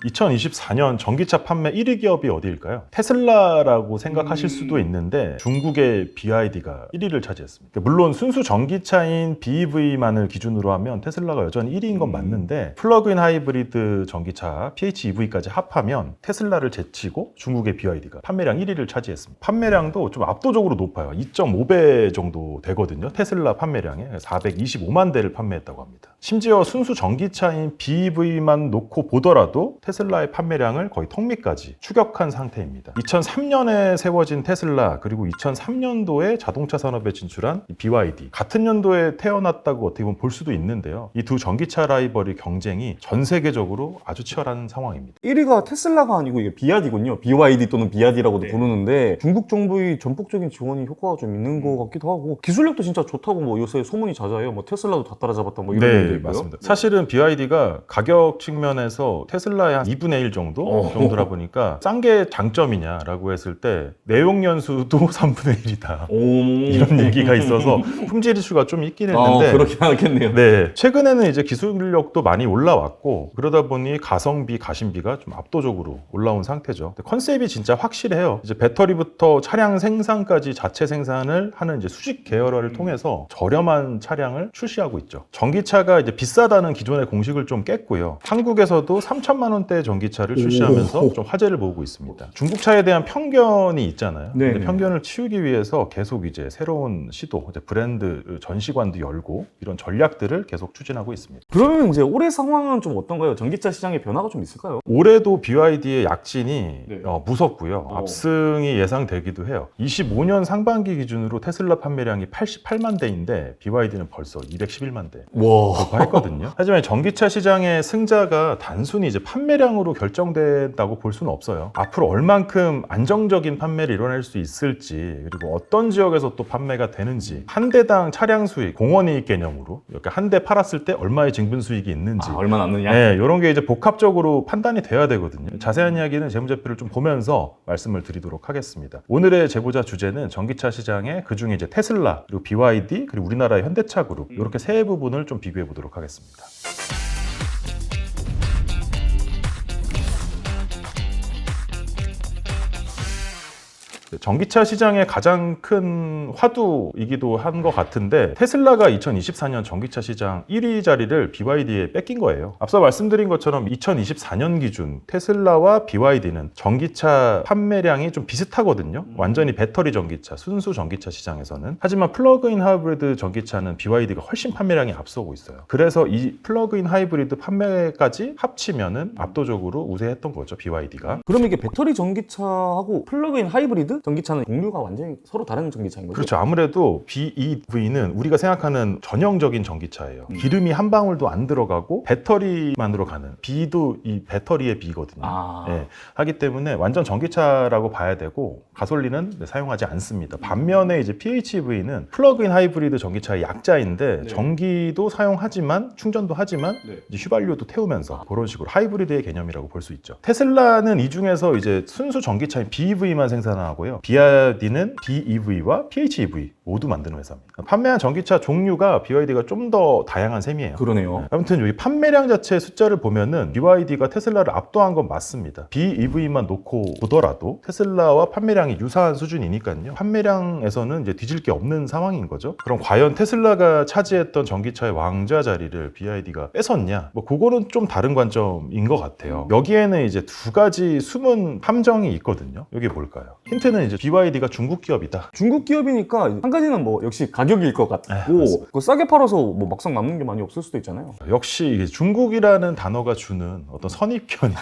2024년 전기차 판매 1위 기업이 어디일까요? 테슬라라고 생각하실 수도 있는데 중국의 BYD가 1위를 차지했습니다. 물론 순수 전기차인 BEV만을 기준으로 하면 테슬라가 여전히 1위인 건 맞는데 플러그인 하이브리드 전기차 PHEV까지 합하면 테슬라를 제치고 중국의 BYD가 판매량 1위를 차지했습니다. 판매량도 좀 압도적으로 높아요. 2.5배 정도 되거든요. 테슬라 판매량에 425만 대를 판매했다고 합니다. 심지어 순수 전기차인 BEV만 놓고 보더라도 테슬라의 판매량을 거의 턱밑까지 추격한 상태입니다. 2003년에 세워진 테슬라 그리고 2003년도에 자동차 산업에 진출한 BYD 같은 연도에 태어났다고 어떻게 보면 볼 수도 있는데요. 이 두 전기차 라이벌의 경쟁이 전 세계적으로 아주 치열한 상황입니다. 1위가 테슬라가 아니고 이게 BYD군요. BYD 또는 BYD라고도 부르는데 중국 정부의 전폭적인 지원이 효과가 좀 있는 것 같기도 하고 기술력도 진짜 좋다고 뭐 요새 소문이 잦아요. 뭐 테슬라도 다 따라잡았다 뭐 이런 얘기도 있고요. 맞습니다. 사실은 BYD가 가격 측면에서 테슬라의 한 2분의 1 정도라 보니까 싼 게 장점이냐라고 했을 때 내용 연수도 3분의 1이다. 이런 얘기가 있어서 품질 이슈가 좀 있긴 했는데 그렇긴 하겠네요. 네, 최근에는 이제 기술력도 많이 올라왔고 그러다 보니 가성비, 가심비가 좀 압도적으로 올라온 상태죠. 컨셉이 진짜 확실해요. 이제 배터리부터 차량 생산까지 자체 생산을 하는 이제 수직 계열화를 통해서 저렴한 차량을 출시하고 있죠. 전기차가 이제 비싸다는 기존의 공식을 좀 깼고요. 한국에서도 3천만 원대 전기차를 출시하면서 좀 화제를 모으고 있습니다. 중국차에 대한 편견이 있잖아요. 근데 편견을 치우기 위해서 계속 이제 새로운 시도, 이제 브랜드 전시관도 열고 이런 전략들을 계속 추진하고 있습니다. 그러면 이제 올해 상황은 좀 어떤가요? 전기차 시장의 변화가 좀 있을까요? 올해도 BYD의 약진이 무섭고요. 압승이 예상되기도 해요. 25년 상반기 기준으로 테슬라 판매량이 88만 대인데 BYD는 벌써 211만 대 돌파했거든요. 하지만 전기차 시장의 승자가 단순히 이제 판매량으로 결정된다고 볼 수는 없어요. 앞으로 얼만큼 안정적인 판매를 이뤄낼 수 있을지 그리고 어떤 지역에서 또 판매가 되는지 한 대당 차량 수익, 공원이익 개념으로 이렇게 한 대 팔았을 때 얼마의 증분 수익이 있는지 얼마 남느냐? 네, 이런 게 이제 복합적으로 판단이 돼야 되거든요. 자세한 이야기는 재무제표를 좀 보면서 말씀을 드리도록 하겠습니다. 오늘의 제보자 주제는 전기차 시장에 그중에 이제 테슬라 그리고 BYD 그리고 우리나라의 현대차 그룹 이렇게 세 부분을 좀 비교해 보도록 하겠습니다. 전기차 시장의 가장 큰 화두이기도 한 것 같은데 테슬라가 2024년 전기차 시장 1위 자리를 BYD에 뺏긴 거예요. 앞서 말씀드린 것처럼 2024년 기준 테슬라와 BYD는 전기차 판매량이 좀 비슷하거든요. 완전히 배터리 전기차, 순수 전기차 시장에서는. 하지만 플러그인 하이브리드 전기차는 BYD가 훨씬 판매량이 앞서고 있어요. 그래서 이 플러그인 하이브리드 판매까지 합치면은 압도적으로 우세했던 거죠, BYD가. 그럼 이게 배터리 전기차하고 플러그인 하이브리드 전기차는 종류가 완전히 서로 다른 전기차인 거죠? 그렇죠. 아무래도 BEV는 우리가 생각하는 전형적인 전기차예요. 기름이 한 방울도 안 들어가고 배터리만으로 가는 B도 이 배터리의 B거든요. 네. 하기 때문에 완전 전기차라고 봐야 되고 가솔린은 사용하지 않습니다. 반면에 이제 PHEV는 플러그인 하이브리드 전기차의 약자인데 전기도 사용하지만 충전도 하지만 이제 휘발유도 태우면서 그런 식으로 하이브리드의 개념이라고 볼 수 있죠. 테슬라는 이 중에서 이제 순수 전기차인 BEV만 생산하고요. BYD는 BEV와 PHEV 모두 만드는 회사입니다. 판매한 전기차 종류가 BYD가 좀 더 다양한 셈이에요. 그러네요. 아무튼 여기 판매량 자체의 숫자를 보면은 BYD가 테슬라를 압도한 건 맞습니다. BEV만 놓고 보더라도 테슬라와 판매량이 유사한 수준이니까요. 판매량에서는 이제 뒤질 게 없는 상황인 거죠. 그럼 과연 테슬라가 차지했던 전기차의 왕좌 자리를 BYD가 뺏었냐? 뭐 그거는 좀 다른 관점인 것 같아요. 여기에는 이제 두 가지 숨은 함정이 있거든요. 여기 뭘까요? 힌트는 이제 BYD가 중국 기업이다. 중국 기업이니까 한 가지는 뭐 역시 가격일 것 같고 그거 싸게 팔아서 뭐 막상 남는 게 많이 없을 수도 있잖아요. 역시 이게 중국이라는 단어가 주는 어떤 선입견이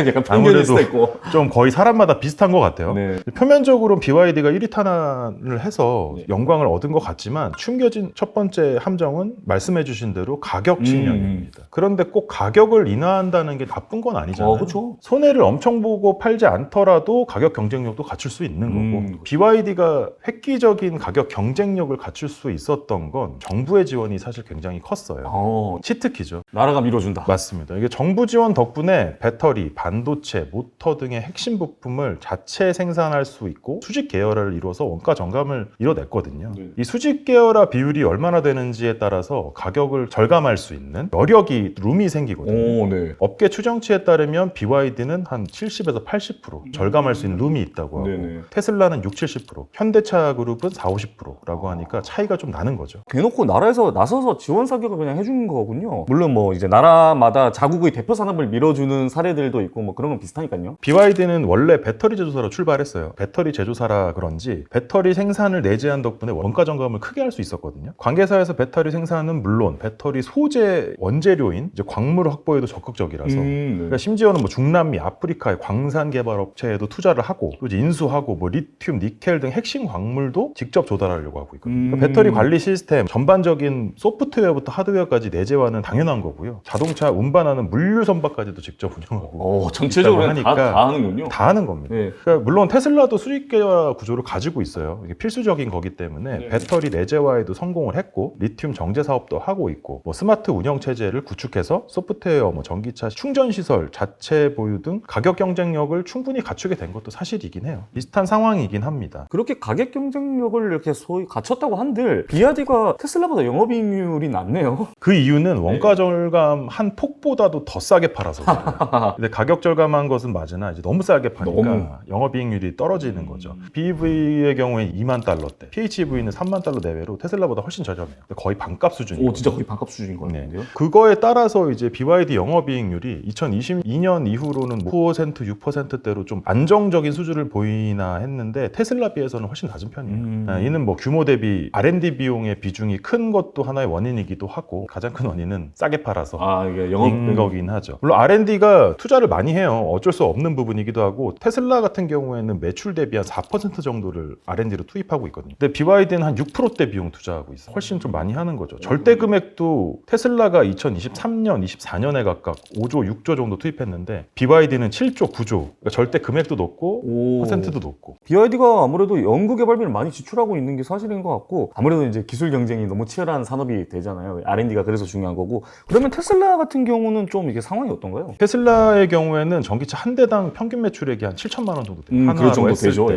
약간 아무래도 수도 있고. 좀 거의 사람마다 비슷한 것 같아요. 네. 표면적으로는 BYD가 1위 탄환을 해서 영광을 얻은 것 같지만 숨겨진 첫 번째 함정은 말씀해 주신 대로 가격 측면입니다. 그런데 꼭 가격을 인하한다는 게 나쁜 건 아니잖아요. 그렇죠. 손해를 엄청 보고 팔지 않더라도 가격 경쟁력도 갖출 수 있는 거고 BYD가 획기적인 가격 경쟁력을 갖출 수 있었던 건 정부의 지원이 사실 굉장히 컸어요. 치트키죠. 나라가 밀어준다. 맞습니다. 이게 정부 지원 덕분에 배터리, 반도체, 모터 등의 핵심 부품을 자체 생산할 수 있고 수직 계열화를 이루어서 원가 정감을 이뤄냈거든요. 네. 이 수직 계열화 비율이 얼마나 되는지에 따라서 가격을 절감할 수 있는 여력이 룸이 생기거든요. 네. 업계 추정치에 따르면 BYD는 한 70에서 80% 절감할 수 있는 룸이 있다고 하고 네네. 테슬라는 6, 70%, 현대차 그룹은 4, 50%라고 하니까 차이가 좀 나는 거죠. 대놓고 나라에서 나서서 지원 사격을 그냥 해주는 거군요. 물론 뭐 이제 나라마다 자국의 대표 산업을 밀어주는 사례들도 있고 뭐 그런 건 비슷하니까요. BYD는 원래 배터리 제조사로 출발했어요. 배터리 제조사라 그런지 배터리 생산을 내재한 덕분에 원가 정감을 크게 할 수 있었거든요. 관계사에서 배터리 생산은 물론 배터리 소재 원재료인 이제 광물 확보에도 적극적이라서 그러니까 심지어는 뭐 중남미, 아프리카의 광산 개발 업체에도 투자를 하고 또 이제 인수하고 뭐 리튬, 니켈 등 핵심 광물도 직접 조달하려고 하고 있거든요. 그러니까 배터리 관리 시스템 전반적인 소프트웨어부터 하드웨어까지 내재화는 당연한 거고요. 자동차 운반하는 물류 선박까지도 직접 운영하고 전체적으로 있다고 하니까 다 하는군요. 다 하는 겁니다. 네. 그러니까 물론 테슬라도 수직 계열화 구조를 가지고 있어요. 이게 필수적인 거기 때문에 네. 배터리 내재화에도 성공을 했고 리튬 정제 사업도 하고 있고 뭐 스마트 운영 체제를 구축해서 소프트웨어, 뭐 전기차 충전 시설, 자체 보유 등 가격 경쟁력을 충분히 갖추게 된 것도 사실이긴 해요. 비슷한 상황이긴 합니다. 그렇게 가격 경쟁력을 이렇게 소위 갖췄다고 한들 BYD가 테슬라보다 영업이익률이 낮네요. 그 이유는 원가 절감 한 폭보다도 더 싸게 팔아서 그래요. 근데 가격 절감한 것은 맞으나 이제 너무 싸게 파니까 너무. 영업이익률이 떨어지는 거죠. BEV의 경우에 2만 달러대, PHEV는 3만 달러 내외로 테슬라보다 훨씬 저렴해요. 거의 반값 수준이에요. 진짜 거의 반값 수준인 것 같은데요. 그거에 따라서 이제 BYD 영업이익률이 2022년 이후로는 5%, 6%대로 좀 안정적인 수준을 보이나 했는데 테슬라 비해서는 훨씬 낮은 편이에요. 이는 뭐 규모 대비 R&D 비용의 비중이 큰 것도 하나의 원인이기도 하고 가장 큰 원인은 싸게 팔아서 이게 인 거긴 하죠. 물론 R&D가 투자를 많이 해요. 어쩔 수 없는 부분이기도 하고 테슬라 같은 경우에는 매출 대비 한 4% 정도를 R&D로 투입하고 있거든요. 근데 BYD는 한 6%대 비용 투자하고 있어요. 훨씬 좀 많이 하는 거죠. 절대 금액도 테슬라가 2023년, 24년에 각각 5조, 6조 정도 투입했는데 BYD는 7조, 9조. 그러니까 절대 금액도 높고 퍼센트도 높고. BYD가 아무래도 연구 개발비를 많이 지출하고 있는 게 사실인 것 같고 아무래도 이제 기술 경쟁이 너무 치열한 산업이 되잖아요. R&D가 그래서 중요한 거고. 그러면 테슬라 같은 경우는 좀 이게 상황이 어떤가요? 테슬라의 경우에는 전기차 한 대당 평균 매출액이 한 7천만 원 정도 돼요. 그 정도 되죠.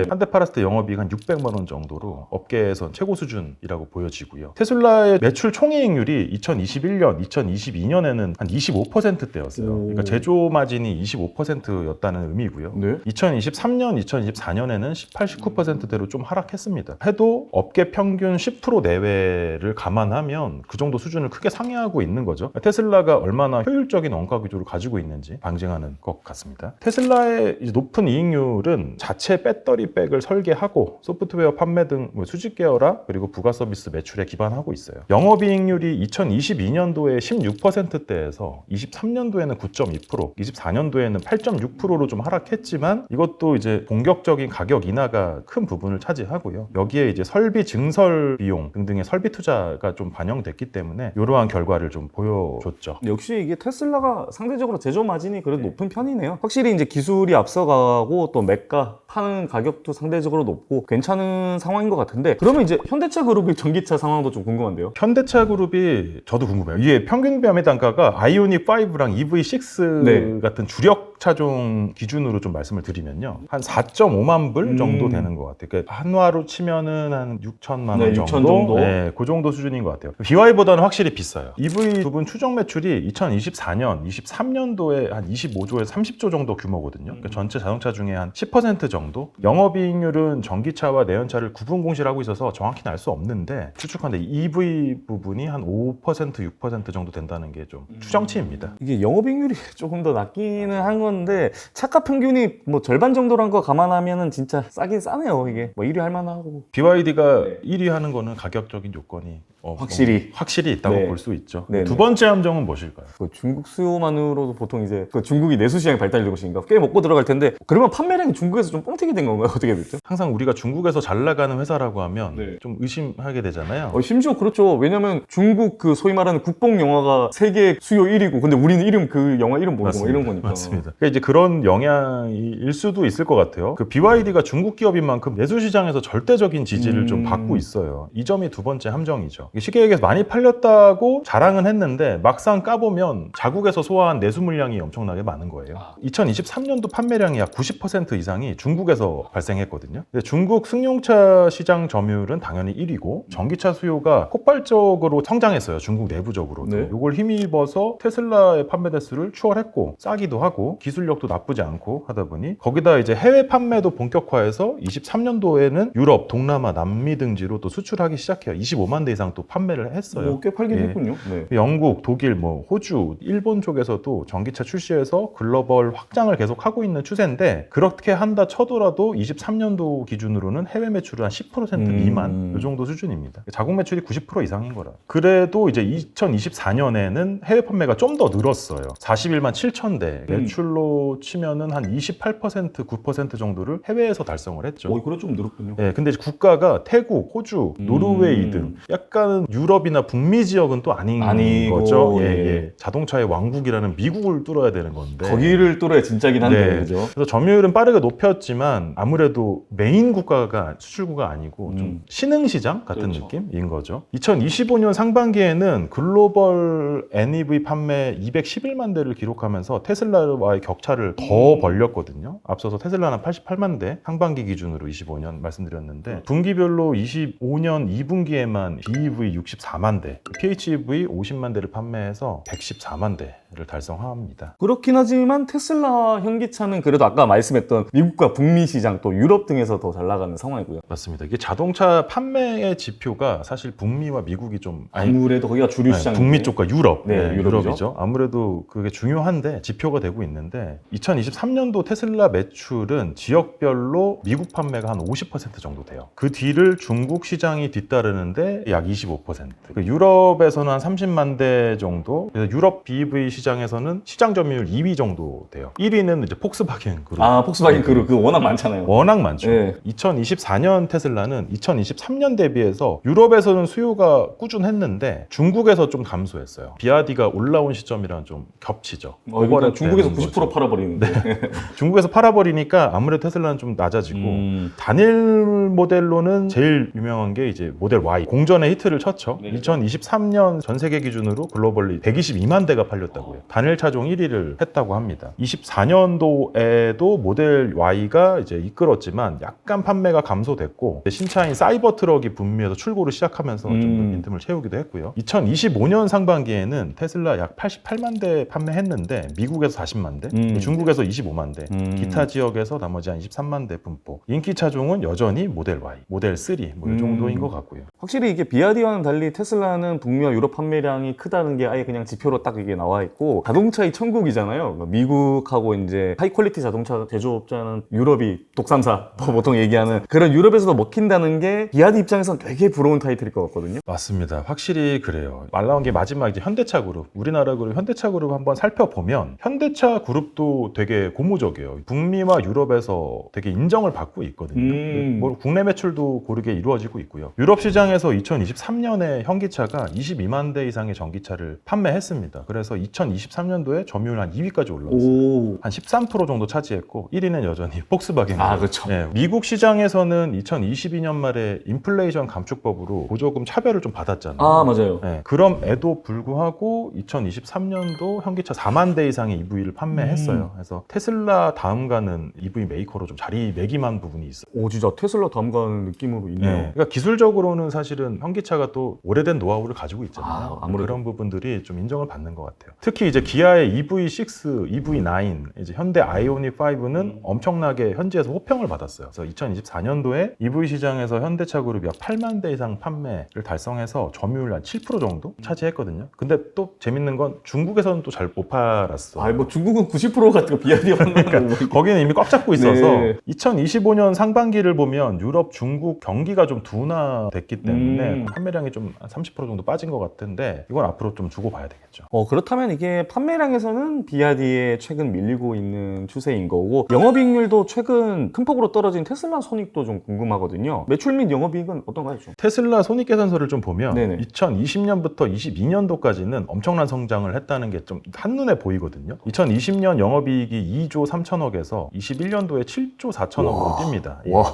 한 대 팔았을 때 영업이익 한 600만 원 정도로 업계에선 최고 수준이라고 보여지고요. 테슬라의 매출 총이익률이 2021년, 2022년에는 한 25%대였어요. 그러니까 제조 마진이 25%였다는 의미고요. 네. 2023년, 2024년에는 18, 19%대로 좀 하락했습니다. 해도 업계 평균 10% 내외를 감안하면 그 정도 수준을 크게 상회하고 있는 거죠. 테슬라가 얼마나 효율적인 원가 구조를 가지고 있는지 방증하는 것 같습니다. 테슬라의 이제 높은 이익률은 자체 배터리 백을 설계하고 소프트웨어 판매 등 수직 계열화 그리고 부가 서비스 매출에 기반하고 있어요. 영업이익률이 2022년도에 16%대에서 23년도에는 9.2%, 24년도에는 8.6%로 좀 하락했지만 이것도 이제 본격적인 가격 인하가 큰 부분을 차지하고요. 여기에 이제 설비 증설 비용 등등의 설비 투자가 좀 반영됐기 때문에 이러한 결과를 좀 보여줬죠. 역시 이게 테슬라가 상대적으로 제조 마진이 그래도 높은 편이네요. 확실히 이제 기술이 앞서가고 또 매가 파는 가격도 상대적으로 높고 괜찮은 상황인 것 같은데 그러면 이제 현대차 그룹의 전기차 상황도 좀 궁금한데요. 현대차 그룹이 저도 궁금해요. 이게 평균 매매 단가가 아이오닉 5랑 EV6 같은 주력 차종 기준으로 좀 말씀을 드리면요. 한 4.5만 불 정도 되는 것 같아요. 그러니까 한화로 치면은 한 6천만 원 정도? 6천 정도? 네, 그 정도 수준인 것 같아요. BY보다는 확실히 비싸요. EV 부분 추정 매출이 2024년, 23년도에 한 25조에서 30조 정도 규모거든요. 그러니까 전체 자동차 중에 한 10% 정도? 영업이익률은 전기차와 내연차를 구분 공시를 하고 있어서 정확히는 알 수 없는데 추측한데 EV 부분이 한 5%, 6% 정도 된다는 게 좀 추정치입니다. 이게 영업이익률이 조금 더 낮기는 한 건데 차가 평균이 뭐 절반 정도란 거 감안하면은 진짜 싸긴 싸네요. 이게 뭐 1위 할 만하고. BYD가 1위 하는 거는 가격적인 요건이 확실히. 있다고 네. 볼 수 있죠. 네, 두 네. 번째 함정은 무엇일까요? 그 중국 수요만으로도 보통 이제 그 중국이 내수 시장이 발달될 것인가 꽤 먹고 들어갈 텐데 그러면 판매량이 중국에서 좀 뻥튀기 된 건가요? 어떻게 됐죠? 항상 우리가 중국에서 잘 나가는 회사라고 하면 네. 좀 의심하게 되잖아요. 심지어 그렇죠. 왜냐면 중국 그 소위 말하는 국뽕 영화가 세계 수요 1위고 근데 우리는 이름 그 영화 이름 모르고 뭐 이런 거니까. 맞습니다. 그러니까 이제 그런 영향일 수도 있을 것 같아요. 그 BYD가 중국 기업인 만큼 내수 시장에서 절대적인 지지를 좀 받고 있어요. 이 점이 두 번째 함정이죠. 시계에게서 많이 팔렸다고 자랑은 했는데 막상 까보면 자국에서 소화한 내수 물량이 엄청나게 많은 거예요. 2023년도 판매량이 약 90% 이상이 중국에서 발생했거든요. 근데 중국 승용차 시장 점유율은 당연히 1위고 전기차 수요가 폭발적으로 성장했어요. 중국 내부적으로도. 네. 이걸 힘입어서 테슬라의 판매 대수를 추월했고 싸기도 하고 기술력도 나쁘지 않고 하다 보니 거기다 이제 해외 판매도 본격화해서 23년도에는 유럽, 동남아, 남미 등지로 또 수출하기 시작해요. 25만 대 이상 또 판매를 했어요. 꽤 팔긴 예. 했군요. 네. 영국, 독일, 호주, 일본 쪽에서도 전기차 출시해서 글로벌 확장을 계속하고 있는 추세인데 그렇게 한다 쳐더라도 23년도 기준으로는 해외 매출은 한 10% 미만 이 정도 수준입니다. 자국 매출이 90% 이상인 거라. 그래도 이제 2024년에는 해외 판매가 좀 더 늘었어요. 41만 7천 대 매출로 치면은 한 28%, 9% 정도를 해외에서 달성을 했죠. 그래 좀 늘었군요. 예, 근데 이제 국가가 태국, 호주, 노르웨이 등 약간 유럽이나 북미 지역은 또 아닌 아니고, 거죠. 예, 예. 예. 자동차의 왕국이라는 미국을 뚫어야 되는 건데. 거기를 뚫어야 진짜긴 한데 네. 그죠? 그래서 점유율은 빠르게 높였지만 아무래도 메인 국가가 수출구가 아니고 좀 신흥 시장 같은 그렇죠. 느낌인 거죠. 2025년 상반기에는 글로벌 NEV 판매 211만 대를 기록하면서 테슬라와의 격차를 더 벌렸거든요. 앞서서 테슬라는 88만 대 상반기 기준으로 25년 말씀드렸는데 분기별로 25년 2분기에만 BEV 64만 대, PHEV 50만 대를 판매해서 114만 대를 달성합니다. 그렇긴 하지만 테슬라 현기차는 그래도 아까 말씀했던 미국과 북미 시장 또 유럽 등에서 더 잘 나가는 상황이고요. 맞습니다. 이게 자동차 판매의 지표가 사실 북미와 미국이 좀 아무래도 거기가 주류 시장. 북미 쪽과 유럽, 네, 유럽이죠. 유럽이죠. 아무래도 그게 중요한데 지표가 되고 있는데 2023년도 테슬라 매출은 지역별로 미국 판매가 한 50% 정도 돼요. 그 뒤를 중국 시장이 뒤따르는데 약 25%. 그 유럽에서는 한 30만 대 정도. 그래서 유럽 BEV 시장에서는 시장 점유율 2위 정도 돼요. 1위는 이제 폭스바겐 그룹. 폭스바겐 그룹 그거 워낙 많잖아요. 워낙 많죠. 네. 2024년 테슬라는 2023년 대비해서 유럽에서는 수요가 꾸준했는데 중국에서 좀 감소했어요. 비아디가 올라온 시점이랑 좀 겹치죠. 그러니까 중국에서 되는 90% 팔아버리는데. 중국에서 팔아버리니까 아무래도 테슬라는 좀 낮아지고 단일 모델로는 제일 유명한 게 이제 모델 Y 공전의 히트를 쳤죠. 네. 2023년 전 세계 기준으로 글로벌리 122만 대가 팔렸다고요. 단일 차종 1위를 했다고 합니다. 24년도에도 모델 Y가 이제 이끌었지만 약간 판매가 감소됐고 신차인 사이버 트럭이 북미에서 출고를 시작하면서 좀 더 빈틈을 채우기도 했고요. 2025년 상반기에는 테슬라 약 88만 대 판매했는데 미국에서 40만 대, 중국에서 25만 대, 기타 지역에서 나머지 한 23만 대 분포. 인기 차종은 여전히 모델 Y, 모델 3 뭐 이 정도인 것 같고요. 확실히 이게 비아디와는 달리 테슬라는 북미와 유럽 판매량이 크다는 게 아예 그냥 지표로 딱 이게 나와 있고 자동차의 천국이잖아요. 미국하고 이제 하이 퀄리티 자동차 제조업자는 유럽이 독삼사 보통 얘기하는 그런 유럽에서도 먹힌다는 게 비아디 입장에서는 되게 부러운 타이틀일 것 같거든요. 맞습니다. 확실히 그래요. 말 나온 게 마지막 이제 현대차 그룹, 우리나라 그룹 현대차 그룹 한번 살펴보면 현대차 그룹도 되게 고무적이에요. 북미와 유럽에서 되게 인정을 받고 있거든요. 뭐 국내 매출도 고르게 이루어지고 있고요. 유럽 시장에서 2023년에 현기차가 22만 대 이상의 전기차를 판매했습니다. 그래서 2023년도에 점유율 한 2위까지 올라왔어요. 한 13% 정도 차지했고 1위는 여전히 폭스바겐. 그렇죠. 네, 미국 시장에서는 2022년 말에 인플레이션 감축법으로 보조금 차별을 좀 받았잖아요. 맞아요. 네, 그럼에도 불구하고 2023년도 현기차 4만 대 이상의 EV를 판매했어요. 그래서 테슬라 다음 가는 EV 메이커로 좀 자리매김한 부분이 있어요. 진짜 테슬라 다음 가는 느낌으로 있네요. 네. 그러니까 기술적으로는 사실은 현기차가 또 오래된 노하우를 가지고 있잖아요. 아무래도. 그런 부분들이 좀 인정을 받는 것 같아요. 특히 이제 기아의 EV6, EV9, 이제 현대 아이오닉 5는 엄청나게 현지에서 호평을 받았어요. 그래서 2024년도에 EV 시장에서 현대차 그룹이 약 8만 대 이상 판매를 달성해서 점유율 한 7% 정도 차지했거든요. 근데 또 재밌는 건 중국에서는 또 잘 못 팔았어. 뭐 중국은 90%가 비아디와 그러니까 거기는 이미 꽉 잡고 있어서 네. 2025년 상반기를 보면 유럽, 중국 경기가 좀 둔화됐기 때문에 판매량이 좀 30% 정도 빠진 것 같은데 이건 앞으로 좀 두고 봐야 되겠죠. 그렇다면 이게 판매량에서는 비아디에 최근 밀리고 있는 추세인 거고, 영업이익률도 최근 큰 폭으로 떨어진 테슬라 손익도 좀 궁금하거든요. 매출 및 영업이익은 어떤가요? 좀? 테슬라 손익계산서를 좀 보면 네네. 2020년부터 22년도까지는 엄청난 성장을 했다는 게 좀 한눈에 보이거든요. 2020년 영업이익이 2조 3천억에서 21년도에 7조 4천억으로 뜁니다. 예. 와,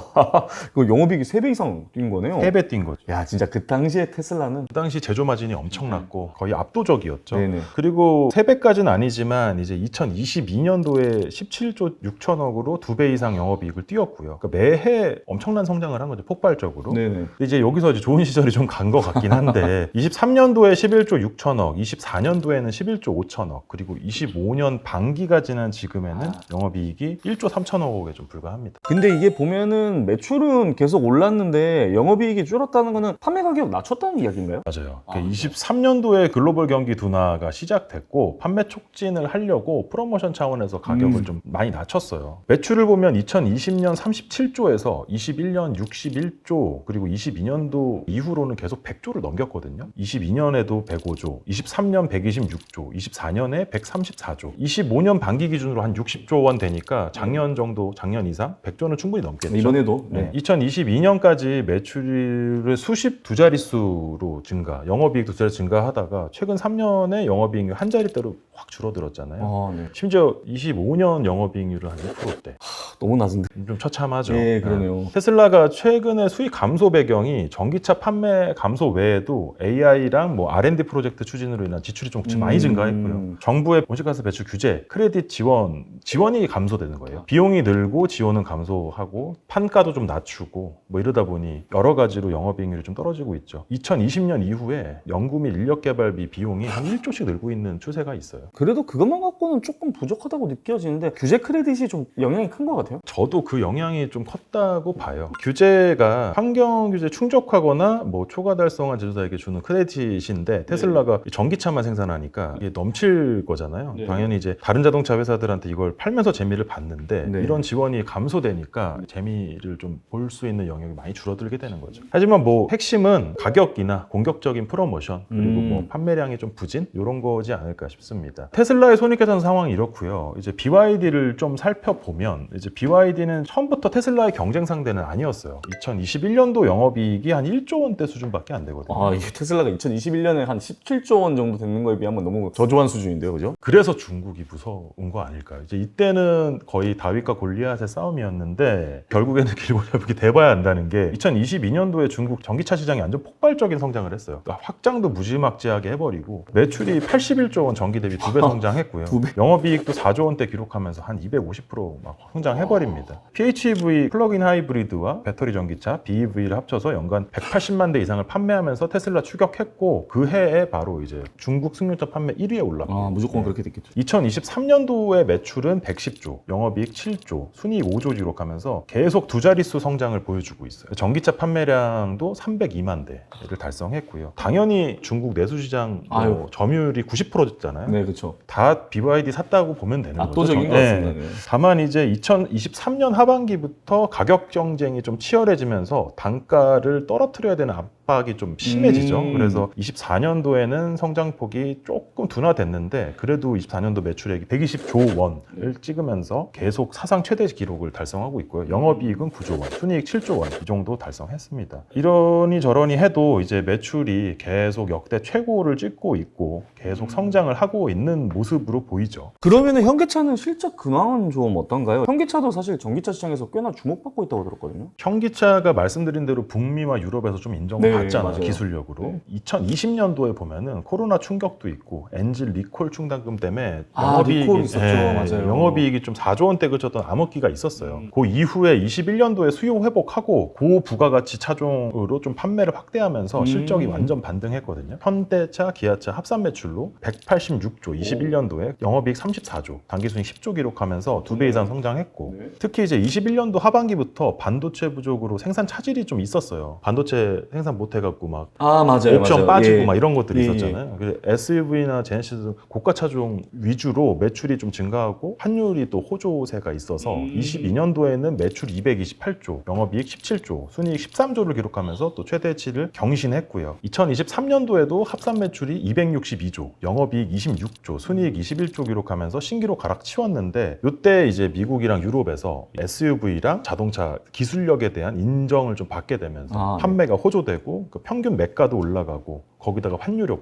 그 영업이익이 3배 이상 뛴 거네요. 3배 뛴 거죠. 야, 진짜 그 당시에 테슬라는. 그 당시 제조 마진이 엄청났고 거의 압도적이었죠. 네네. 그리고 3배까지는 아니지만 이제 2022년도에 17조 6천억으로 2배 이상 영업이익을 띄웠고요. 그러니까 매해 엄청난 성장을 한 거죠. 폭발적으로. 네네. 근데 이제 여기서 이제 좋은 시절이 좀 간 것 같긴 한데 23년도에 11조 6천억, 24년도에는 11조 5천억, 그리고 25년 반기가 지난 지금에는 영업이익이 1조 3천억에 좀 불과합니다. 근데 이게 보면은 매출은 계속 올랐는데 영업이익이 줄었다는 거는 판매 가격 낮췄다는 이야기인가요? 맞아요. 23년도에 글로벌 경기 둔화가 시작됐고 판매 촉진을 하려고 프로모션 차원에서 가격을 좀 많이 낮췄어요. 매출을 보면 2020년 37조에서 21년 61조, 그리고 22년도 이후로는 계속 100조를 넘겼거든요. 22년에도 105조, 23년 126조, 24년에 134조, 25년 반기 기준으로 한 60조 원 되니까 작년 정도, 작년 이상 100조는 충분히 넘겠죠. 이번에도. 네. 2022년까지 매출을 수십 두 자릿수로 증가, 영업이익도 두 자릿수 증가하다가 최근 3년에 영업이익률 한 자릿대로 확 줄어들었잖아요. 네. 심지어 25년 영업이익률은 한 1%대. 너무 낮은데. 좀 처참하죠. 예, 그러네요. 네. 테슬라가 최근에 수익 감소 배경이 전기차 판매 감소 외에도 AI랑 뭐 R&D 프로젝트 추진으로 인한 지출이 좀 많이 증가했고요. 정부의 온실가스 배출 규제, 크레딧 지원이 감소되는 거예요. 비용이 늘고 지원은 감소하고 판가도 좀 낮추고 뭐 이러다 보니 여러 가지로 영업이익률이 좀 떨어지고 있죠. 2020년 이후에 연구 및 인력 개발비 비용이 한 1조씩 늘고 있는 추세가 있어요. 그래도 그것만 갖고는 조금 부족하다고 느껴지는데 규제 크레딧이 좀 영향이 큰 것 같아요. 저도 그 영향이 좀 컸다고 봐요. 규제가 환경 규제 충족하거나 뭐 초과 달성한 제조사에게 주는 크레딧인데 테슬라가 전기차만 생산하니까 이게 넘칠 거잖아요. 네. 당연히 이제 다른 자동차 회사들한테 이걸 팔면서 재미를 봤는데 네. 이런 지원이 감소되니까 재미를 좀 볼 수 있는 영역이 많이 줄어들게 되는 거죠. 하지만 뭐 핵심은 가격이나 공격적인 프로모션, 그리고 뭐 판매량이 좀 부진 이런 거지 않을까 싶습니다. 테슬라의 손익계산 상황이 이렇고요. 이제 BYD를 좀 살펴보면 이제 BYD는 처음부터 테슬라의 경쟁 상대는 아니었어요. 2021년도 영업이익이 한 1조 원대 수준밖에 안 되거든요. 이게 테슬라가 2021년에 한 17조 원 정도 되는 거에 비하면 너무 저조한 수준인데요, 그죠? 그래서 중국이 무서운 거 아닐까요? 이제 이때는 거의 다윗과 골리앗의 싸움이었는데 결국에는 길고 얇게 돼봐야 한다는 게 2022년도에 중국 전기차 시장이 완전 폭발적인 성장을 했어요. 그러니까 확장도 무지막지하게 해버리고 매출이 81조 원 전기 대비 2배 성장했고요. 2배? 영업이익도 4조 원대 기록하면서 한 250%막 성장해버립니다. PHEV 플러그인 하이브리드와 배터리 전기차 BEV를 합쳐서 연간 180만 대 이상을 판매하면서 테슬라 추격했고 그 해에 바로 이제 중국 승용차 판매 1위에 올랐고 무조건 그렇게 됐겠죠. 2023년도에 매출은 110조, 영업이익 7조, 순이익 5조 기록하면서 계속 두 자릿수 성장을 보여주고 있어요. 전기차 판매량도 302만 대를 달성했고요. 당연히 중국 내수시장 점유율이 90%잖아요. 네, 그렇죠. 다 BYD 샀다고 보면 되는 압도적인 거죠. 것 같습니다. 네. 다만 이제 2023년 하반기부터 가격 경쟁이 좀 치열해지면서 단가를 떨어뜨려야 되는 압박이 좀 심해지죠. 그래서 24년도에는 성장폭이 조금 둔화됐는데 그래도 24년도 매출액이 120조 원을 찍으면서 계속 사상 최대 기록을 달성하고 있고요. 영업이익은 9조 원, 순이익 7조 원 이 정도 달성했습니다. 이러니 저러니 해도 이제 매출이 계속 역대 최고를 찍고 있고 계속 성장을 하고 있는 모습으로 보이죠. 그러면은 현기차는 실적 근황은 좀 어떤가요? 현기차도 사실 전기차 시장에서 꽤나 주목받고 있다고 들었거든요. 현기차가 말씀드린 대로 북미와 유럽에서 좀 인정을 네, 받잖아요. 맞아요. 기술력으로. 2020년도에 보면은 코로나 충격도 있고 엔진 리콜 충당금 때문에 영업이익이, 리콜 있었죠. 맞아요. 영업이익이 좀 4조 원대 그쳤던 암흑기가 있었어요. 그 이후에 21년도에 수요 회복하고 고부가가치 차종으로 좀 판매를 확대하면서 실적이 완전 반등했거든요. 현대차, 기아차 합산 매출로 186조 21년도에 영업이익 34조, 당기순이익 10조 기록하면서 2배 이상 성장했고 특히 이제 21년도 하반기부터 반도체 부족으로 생산 차질이 좀 있었어요. 반도체 생산 못 잘못해갖고 막 맞아요. 옵션 빠지고 예. 막 이런 것들이 예, 있었잖아요. 그래서 SUV나 제네시스 고가 차종 위주로 매출이 좀 증가하고 환율이 또 호조세가 있어서 22년도에는 매출 228조, 영업이익 17조, 순이익 13조를 기록하면서 또 최대치를 경신했고요. 2023년도에도 합산 매출이 262조, 영업이익 26조, 순이익 21조 기록하면서 신기록 가락치웠는데 이때 이제 미국이랑 유럽에서 SUV랑 자동차 기술력에 대한 인정을 좀 받게 되면서 판매가 호조되고 그 평균 매가도 올라가고 거기다가 환율이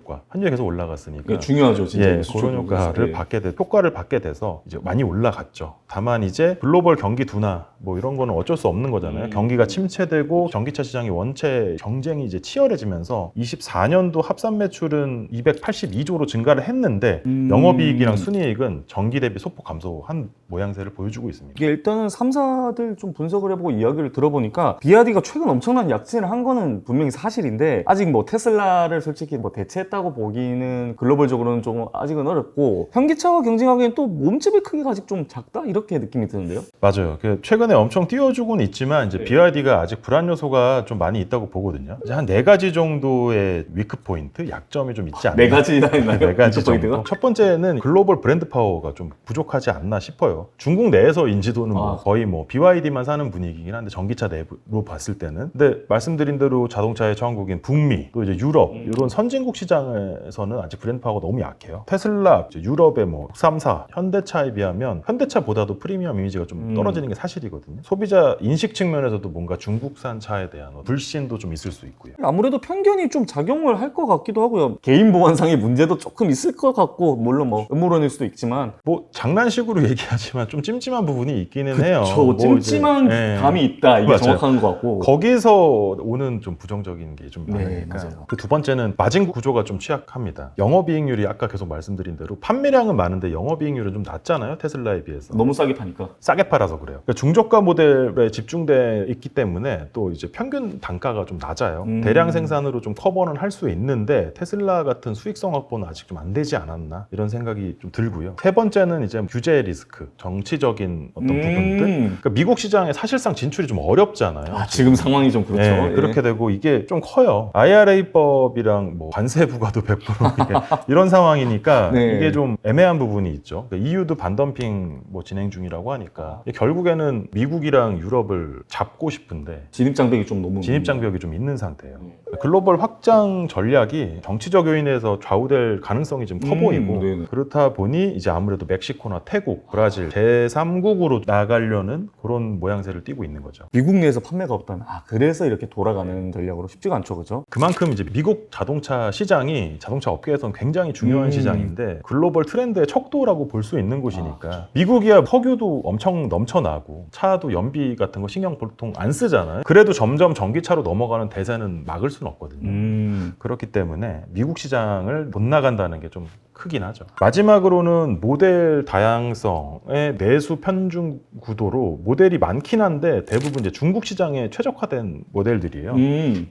계속 올라갔으니까 예, 중요하죠, 진짜. 그런 효과를 효과를 받게 돼서 이제 많이 올라갔죠. 다만 이제 글로벌 경기 둔화 뭐 이런 거는 어쩔 수 없는 거잖아요. 경기가 침체되고 전기차 시장이 원체 경쟁이 이제 치열해지면서 24년도 합산 매출은 282조로 증가를 했는데 영업이익이랑 순이익은 전기 대비 소폭 감소한 모양새를 보여주고 있습니다. 이게 일단은 3사들 좀 분석을 해보고 이야기를 들어보니까 BYD가 최근 엄청난 약진을 한 거는 분명히 사실인데 아직 뭐 테슬라를 솔직히 뭐 대체했다고 보기는 글로벌적으로는 조금 아직은 어렵고 현기차와 경쟁하기엔 또 몸집의 크기가 아직 좀 작다 이렇게 느낌이 드는데요. 맞아요. 최근에 엄청 띄워주고는 있지만 이제 BYD가 아직 불안 요소가 좀 많이 있다고 보거든요. 이제 한 4가지 정도의 위크 포인트, 약점이 좀 있지 않나. 4가지나 있나요? 4가지 정도. 첫 번째는 글로벌 브랜드 파워가 좀 부족하지 않나 싶어요. 중국 내에서 인지도는 거의 BYD만 사는 분위기긴 한데 전기차 내부로 봤을 때는. 근데 말씀드린 대로 자동차의 처왕국인 북미, 또 이제 유럽 이런 선진국 시장에서는 아직 브랜드 파워가 너무 약해요. 테슬라, 유럽의 3사, 현대차에 비하면 현대차보다도 프리미엄 이미지가 좀 떨어지는 게 사실이거든요. 소비자 인식 측면에서도 뭔가 중국산 차에 대한 불신도 좀 있을 수 있고요. 아무래도 편견이 좀 작용을 할 것 같기도 하고요. 개인 보안상의 문제도 조금 있을 것 같고 물론 음모론일 수도 있지만 장난식으로 얘기하지만 좀 찜찜한 부분이 있기는 해요. 찜찜한 감이 있다. 이게 맞아요. 정확한 것 같고 거기서 오는 좀 부정적인 게 좀 많으니까. 맞아요. 그 두 번째는 마진 구조가 좀 취약합니다. 영업이익률이 아까 계속 말씀드린 대로 판매량은 많은데 영업이익률은 좀 낮잖아요. 테슬라에 비해서. 너무 싸게 파니까. 싸게 팔아서 그래요. 그러니까 중저가 모델에 집중돼 있기 때문에 또 이제 평균 단가가 좀 낮아요. 대량 생산으로 좀 커버는 할 수 있는데 테슬라 같은 수익성 확보는 아직 좀 안 되지 않았나 이런 생각이 좀 들고요. 세 번째는 이제 규제 리스크, 정치적인 어떤 부분들. 그러니까 미국 시장에 사실상 진출이 좀 어렵잖아요. 지금 상황이 좀 그렇죠. 네, 그렇게 되고 이게 좀 커요. IRA법이랑 관세 부과도 100% 이런 상황이니까 이게 좀 애매한 부분이 있죠. 그러니까 EU도 반덤핑 진행 중이라고 하니까 결국에는 미국이랑 유럽을 잡고 싶은데 진입장벽이 좀 너무 진입장벽이 좀 있는 상태예요. 글로벌 확장 전략이 정치적 요인에서 좌우될 가능성이 좀 커 보이고 그렇다 보니 이제 아무래도 멕시코나 태국, 브라질 제3국으로 나가려는 그런 모양새를 띠고 있는 거죠. 미국 내에서 판매가 없다면 그래서 이렇게 돌아가는 전략으로 쉽지가 않죠, 그죠? 그만큼 이제 미국 자동차 시장이 자동차 업계에서는 굉장히 중요한 시장인데 글로벌 트렌드의 척도라고 볼 수 있는 곳이니까 미국이야 석유도 엄청 넘쳐나고 차도 연비 같은 거 신경 보통 안 쓰잖아요. 그래도 점점 전기차로 넘어가는 대세는 막을 수는 없거든요. 그렇기 때문에 미국 시장을 못 나간다는 게 좀 크긴 하죠. 마지막으로는 모델 다양성의 내수 편중 구도로 모델이 많긴 한데 대부분 이제 중국 시장에 최적화된 모델들이에요.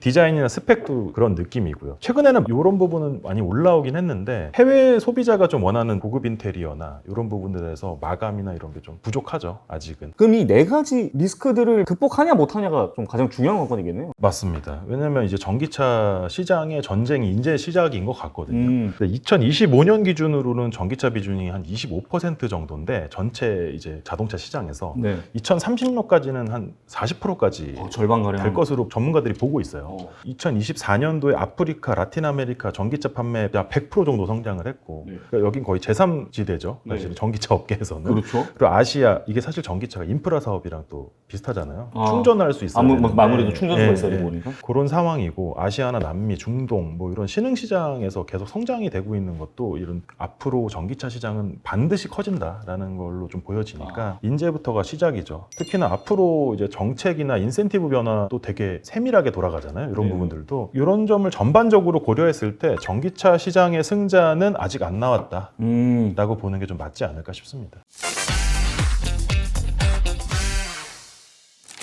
디자인이나 스펙도 그런 느낌이고요. 최근에는 이런 부분은 많이 올라오긴 했는데 해외 소비자가 좀 원하는 고급 인테리어나 이런 부분들에서 마감이나 이런 게 좀 부족하죠, 아직은. 그럼 이 4가지 리스크들을 극복하냐 못하냐가 좀 가장 중요한 관건이겠네요. 맞습니다. 왜냐면 이제 전기차 시장의 전쟁이 이제 시작인 것 같거든요. 2025년 기준으로는 전기차 비중이 한 25% 정도인데 전체 이제 자동차 시장에서 2030년까지는 한 40%까지 절반가량 될 것으로 전문가들이 보고 있어요. 2024년도에 아프리카, 라틴 아메리카 전기차 판매가 100% 정도 성장을 했고 그러니까 여긴 거의 제3지대죠. 사실 전기차 업계에서는. 그렇죠. 그리고 아시아, 이게 사실 전기차가 인프라 사업이랑 또 비슷하잖아요. 충전할 수 있어야 되는데 마무리도 충전소가 있어야 되고 보니까. 그런 상황이고 아시아나 남미, 중동 이런 신흥 시장에서 계속 성장이 되고 있는 것도 이런 앞으로 전기차 시장은 반드시 커진다라는 걸로 좀 보여지니까 이제부터가 시작이죠. 특히나 앞으로 이제 정책이나 인센티브 변화도 되게 세밀하게 돌아가잖아요. 이런 부분들도 이런 점을 전반적으로 고려했을 때 전기차 시장의 승자는 아직 안 나왔다라고 보는 게 좀 맞지 않을까 싶습니다.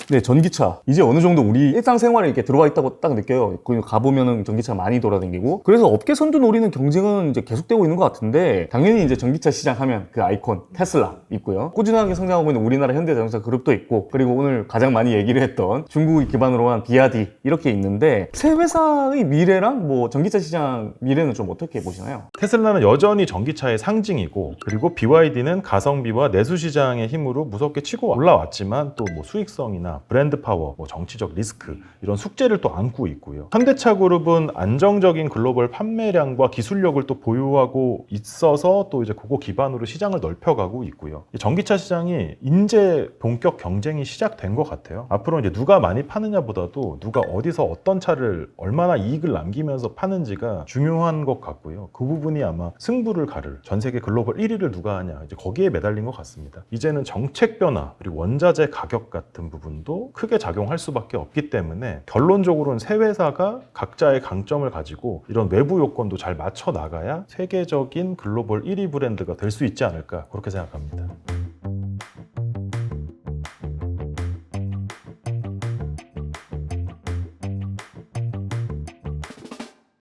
네, 전기차. 이제 어느 정도 우리 일상생활에 이렇게 들어와 있다고 딱 느껴요. 거기 가보면은 전기차 많이 돌아다니고. 그래서 업계 선두 노리는 경쟁은 이제 계속되고 있는 것 같은데, 당연히 이제 전기차 시장 하면 그 아이콘, 테슬라 있고요. 꾸준하게 성장하고 있는 우리나라 현대자동차 그룹도 있고, 그리고 오늘 가장 많이 얘기를 했던 중국을 기반으로 한 비아디 이렇게 있는데, 세 회사의 미래랑 뭐 전기차 시장 미래는 좀 어떻게 보시나요? 테슬라는 여전히 전기차의 상징이고, 그리고 BYD는 가성비와 내수 시장의 힘으로 무섭게 치고 올라왔지만 또 뭐 수익성이나 브랜드 파워, 뭐 정치적 리스크 이런 숙제를 또 안고 있고요. 현대차 그룹은 안정적인 글로벌 판매량과 기술력을 또 보유하고 있어서 또 이제 그거 기반으로 시장을 넓혀가고 있고요. 이 전기차 시장이 이제 본격 경쟁이 시작된 것 같아요. 앞으로 이제 누가 많이 파느냐보다도 누가 어디서 어떤 차를 얼마나 이익을 남기면서 파는지가 중요한 것 같고요. 그 부분이 아마 승부를 가를 전 세계 글로벌 1위를 누가 하냐 이제 거기에 매달린 것 같습니다. 이제는 정책 변화 그리고 원자재 가격 같은 부분도 크게 작용할 수밖에 없기 때문에 결론적으로는 세 회사가 각자의 강점을 가지고 이런 외부 요건도 잘 맞춰 나가야 세계적인 글로벌 1위 브랜드가 될 수 있지 않을까 그렇게 생각합니다.